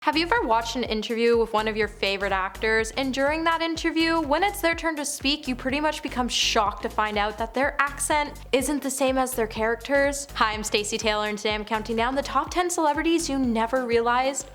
Have you ever watched an interview with one of your favorite actors, and during that interview, when it's their turn to speak, you pretty much become shocked to find out that their accent isn't the same as their characters? Hi, I'm Stacey Taylor, and today I'm counting down the top 10 celebrities you never realized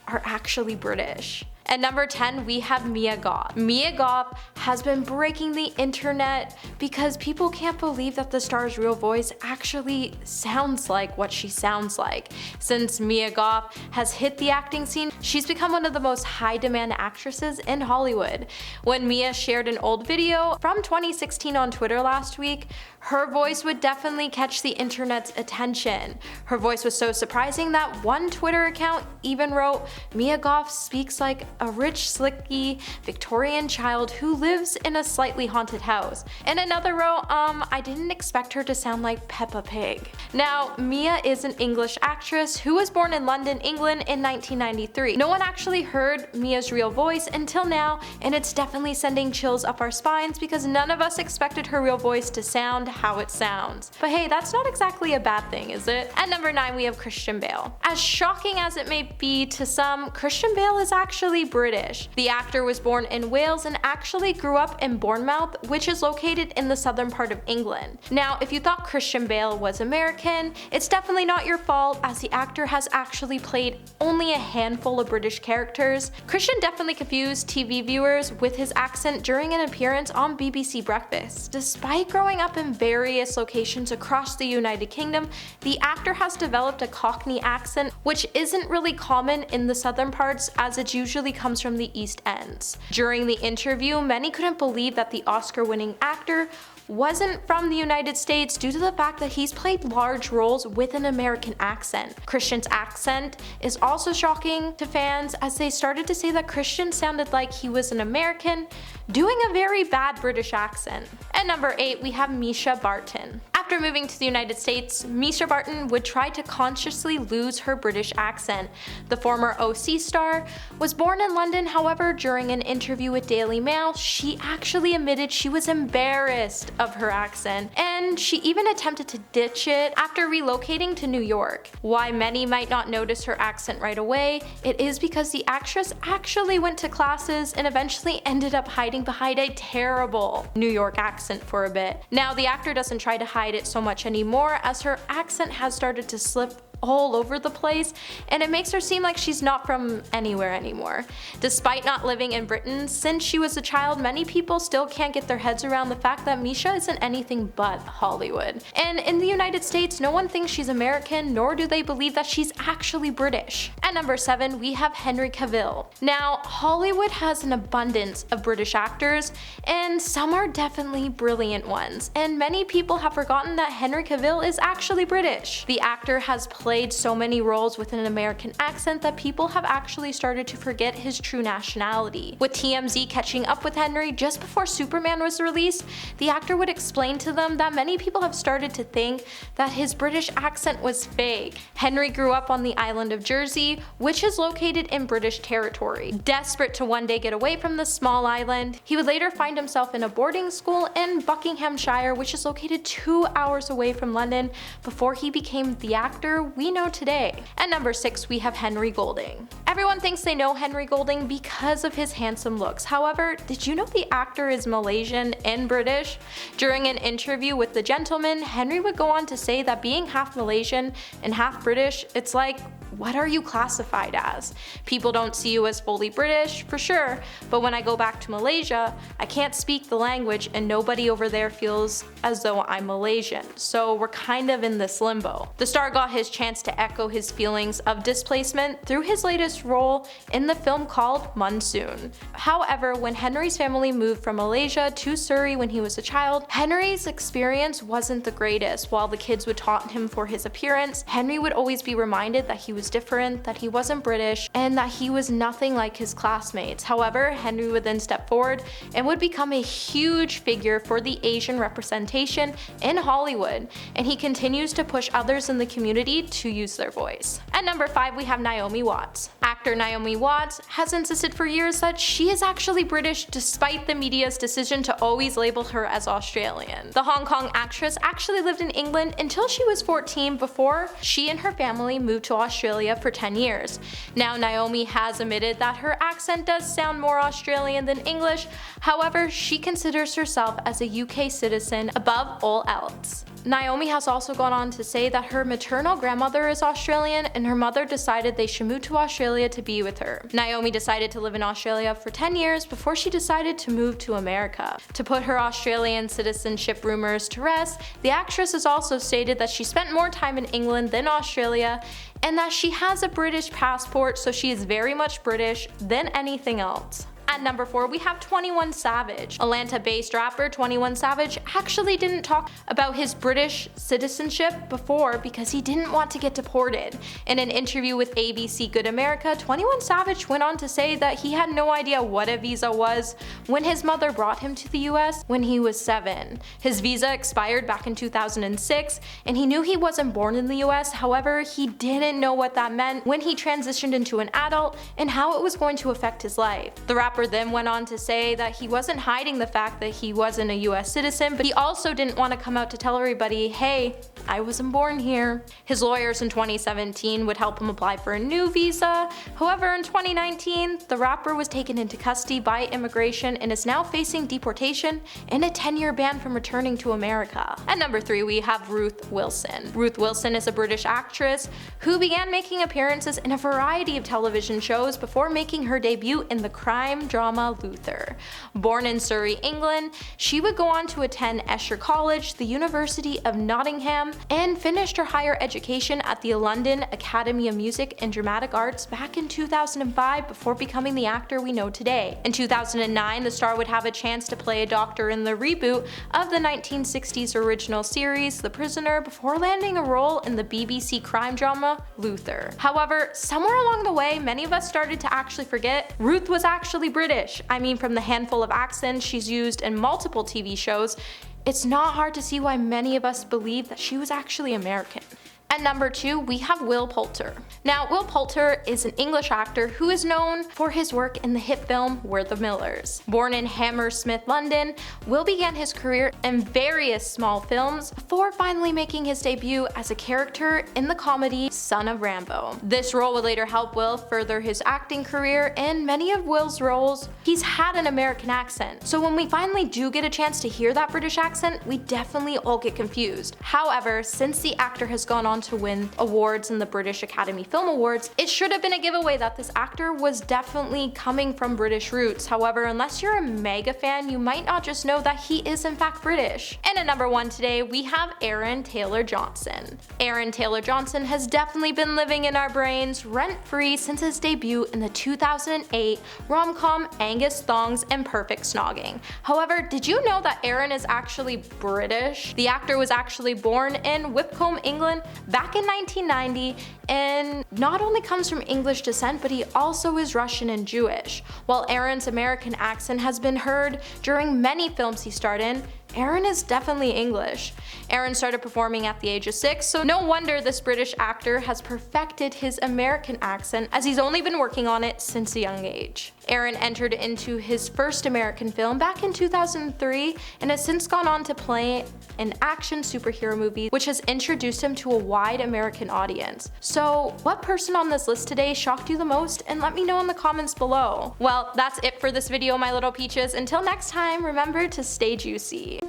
are actually British. At number 10, we have Mia Goth. Mia Goth has been breaking the internet because people can't believe that the star's real voice actually sounds like what she sounds like. Since Mia Goth has hit the acting scene, she's become one of the most high-demand actresses in Hollywood. When Mia shared an old video from 2016 on Twitter last week, her voice would definitely catch the internet's attention. Her voice was so surprising that one Twitter account even wrote, "Mia Goth speaks like a rich, slicky Victorian child who lives in a slightly haunted house." And another wrote, "I didn't expect her to sound like Peppa Pig." Now, Mia is an English actress who was born in London, England in 1993. No one actually heard Mia's real voice until now, and it's definitely sending chills up our spines because none of us expected her real voice to sound how it sounds. But hey, that's not exactly a bad thing, is it? At number 9, we have Christian Bale. As shocking as it may be to some, Christian Bale is actually British. The actor was born in Wales and actually grew up in Bournemouth, which is located in the southern part of England. Now, if you thought Christian Bale was American, it's definitely not your fault, as the actor has actually played only a handful of British characters. Christian definitely confused TV viewers with his accent during an appearance on BBC Breakfast. Despite growing up in various locations across the United Kingdom, the actor has developed a Cockney accent, which isn't really common in the southern parts as it usually comes from the East Ends. During the interview, many couldn't believe that the Oscar-winning actor wasn't from the United States due to the fact that he's played large roles with an American accent. Christian's accent is also shocking to fans as they started to say that Christian sounded like he was an American doing a very bad British accent. At number 8, we have Mischa Barton. After moving to the United States, Mischa Barton would try to consciously lose her British accent. The former OC star was born in London, however, during an interview with Daily Mail, she actually admitted she was embarrassed of her accent, and she even attempted to ditch it after relocating to New York. Why many might not notice her accent right away, it is because the actress actually went to classes and eventually ended up hiding behind a terrible New York accent for a bit. Now, the actor doesn't try to hide it so much anymore as her accent has started to slip all over the place, and it makes her seem like she's not from anywhere anymore. Despite not living in Britain since she was a child, many people still can't get their heads around the fact that Mischa isn't anything but Hollywood. And in the United States, no one thinks she's American, nor do they believe that she's actually British. At number 7, we have Henry Cavil. Now, Hollywood has an abundance of British actors, and some are definitely brilliant ones, and many people have forgotten that Henry Cavil is actually British. The actor has played so many roles with an American accent that people have actually started to forget his true nationality. With TMZ catching up with Henry just before Superman was released, the actor would explain to them that many people have started to think that his British accent was fake. Henry grew up on the island of Jersey, which is located in British territory. Desperate to one day get away from the small island, he would later find himself in a boarding school in Buckinghamshire, which is located 2 hours away from London, before he became the actor we know today. At number 6, we have Henry Golding. Everyone thinks they know Henry Golding because of his handsome looks. However, did you know the actor is Malaysian and British? During an interview with The Gentleman, Henry would go on to say that being half Malaysian and half British, it's like, what are you classified as? People don't see you as fully British, for sure, but when I go back to Malaysia, I can't speak the language and nobody over there feels as though I'm Malaysian, so we're kind of in this limbo. The star got his chance to echo his feelings of displacement through his latest role in the film called Monsoon. However, when Henry's family moved from Malaysia to Surrey when he was a child, Henry's experience wasn't the greatest. While the kids would taunt him for his appearance, Henry would always be reminded that he was different, that he wasn't British, and that he was nothing like his classmates. However, Henry would then step forward and would become a huge figure for the Asian representation in Hollywood, and he continues to push others in the community to use their voice. At number 5, we have Naomi Watts. Actor Naomi Watts has insisted for years that she is actually British despite the media's decision to always label her as Australian. The Hong Kong actress actually lived in England until she was 14 before she and her family moved to Australia Australia for 10 years. Now, Naomi has admitted that her accent does sound more Australian than English, however, she considers herself as a UK citizen above all else. Naomi has also gone on to say that her maternal grandmother is Australian and her mother decided they should move to Australia to be with her. Naomi decided to live in Australia for 10 years before she decided to move to America. To put her Australian citizenship rumors to rest, the actress has also stated that she spent more time in England than Australia and that she has a British passport, so she is very much British than anything else. At number 4, we have 21 Savage. Atlanta-based rapper 21 Savage actually didn't talk about his British citizenship before because he didn't want to get deported. In an interview with ABC Good America, 21 Savage went on to say that he had no idea what a visa was when his mother brought him to the US when he was 7. His visa expired back in 2006 and he knew he wasn't born in the US, however, he didn't know what that meant when he transitioned into an adult and how it was going to affect his life. The rapper then went on to say that he wasn't hiding the fact that he wasn't a US citizen, but he also didn't want to come out to tell everybody, hey, I wasn't born here. His lawyers in 2017 would help him apply for a new visa. However, in 2019, the rapper was taken into custody by immigration and is now facing deportation and a 10-year ban from returning to America. At number 3, we have Ruth Wilson. Ruth Wilson is a British actress who began making appearances in a variety of television shows before making her debut in the crime drama Luther. Born in Surrey, England, she would go on to attend Esher College, the University of Nottingham, and finished her higher education at the London Academy of Music and Dramatic Arts back in 2005 before becoming the actor we know today. In 2009, the star would have a chance to play a doctor in the reboot of the 1960s original series The Prisoner before landing a role in the BBC crime drama Luther. However, somewhere along the way, many of us started to actually forget Ruth was actually British. I mean, from the handful of accents she's used in multiple TV shows, it's not hard to see why many of us believe that she was actually American. At number 2, we have Will Poulter. Now, Will Poulter is an English actor who is known for his work in the hit film We're the Millers. Born in Hammersmith, London, Will began his career in various small films before finally making his debut as a character in the comedy Son of Rambo. This role would later help Will further his acting career. In many of Will's roles, he's had an American accent, so when we finally do get a chance to hear that British accent, we definitely all get confused. However, since the actor has gone on to win awards in the British Academy Film Awards, it should have been a giveaway that this actor was definitely coming from British roots. However, unless you're a mega fan, you might not just know that he is in fact British. And at number 1 today, we have Aaron Taylor-Johnson. Aaron Taylor-Johnson has definitely been living in our brains rent-free since his debut in the 2008 rom-com Angus Thongs and Perfect Snogging. However, did you know that Aaron is actually British? The actor was actually born in Whipcombe, England, back in 1990, and not only comes from English descent, but he also is Russian and Jewish. While Aaron's American accent has been heard during many films he starred in, Aaron is definitely English. Aaron started performing at the age of 6, so no wonder this British actor has perfected his American accent as he's only been working on it since a young age. Aaron entered into his first American film back in 2003 and has since gone on to play an action superhero movie which has introduced him to a wide American audience. So what person on this list today shocked you the most? And let me know in the comments below. Well, that's it for this video, my little peaches. Until next time, remember to stay juicy.